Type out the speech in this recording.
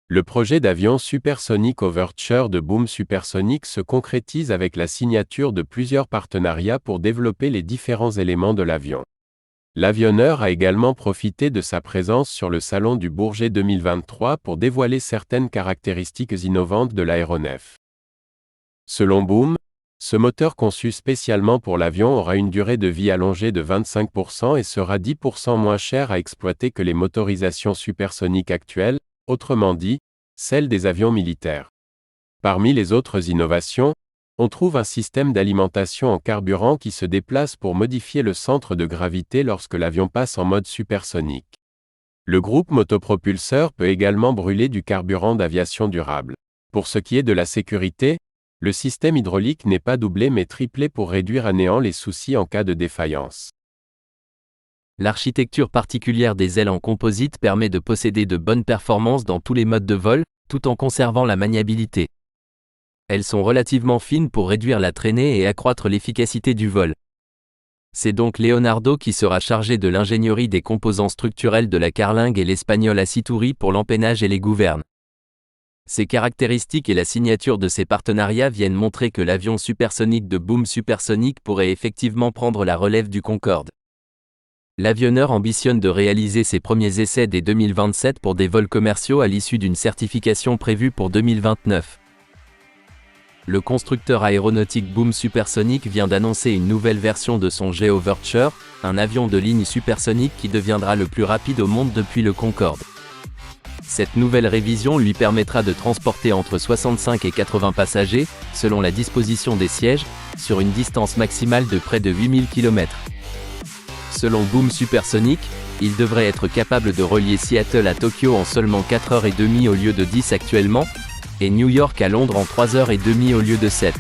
Le projet d'avion Supersonic Overture de Boom Supersonic se concrétise avec la signature de plusieurs partenariats pour développer les différents éléments de l'avion. L'avionneur a également profité de sa présence sur le salon du Bourget 2023 pour dévoiler certaines caractéristiques innovantes de l'aéronef. Selon Boom, ce moteur conçu spécialement pour l'avion aura une durée de vie allongée de 25% et sera 10% moins cher à exploiter que les motorisations supersoniques actuelles, autrement dit, celles des avions militaires. Parmi les autres innovations, on trouve un système d'alimentation en carburant qui se déplace pour modifier le centre de gravité lorsque l'avion passe en mode supersonique. Le groupe motopropulseur peut également brûler du carburant d'aviation durable. Pour ce qui est de la sécurité, le système hydraulique n'est pas doublé mais triplé pour réduire à néant les soucis en cas de défaillance. L'architecture particulière des ailes en composite permet de posséder de bonnes performances dans tous les modes de vol, tout en conservant la maniabilité. Elles sont relativement fines pour réduire la traînée et accroître l'efficacité du vol. C'est donc Leonardo qui sera chargé de l'ingénierie des composants structurels de la carlingue et l'espagnol Aciturri pour l'empennage et les gouvernes. Ces caractéristiques et la signature de ces partenariats viennent montrer que l'avion supersonique de Boom Supersonic pourrait effectivement prendre la relève du Concorde. L'avionneur ambitionne de réaliser ses premiers essais dès 2027 pour des vols commerciaux à l'issue d'une certification prévue pour 2029. Le constructeur aéronautique Boom Supersonic vient d'annoncer une nouvelle version de son jet Overture, un avion de ligne supersonique qui deviendra le plus rapide au monde depuis le Concorde. Cette nouvelle révision lui permettra de transporter entre 65 et 80 passagers, selon la disposition des sièges, sur une distance maximale de près de 8000 km. Selon Boom Supersonic, il devrait être capable de relier Seattle à Tokyo en seulement 4h30 au lieu de 10 actuellement, et New York à Londres en 3h30 au lieu de 7.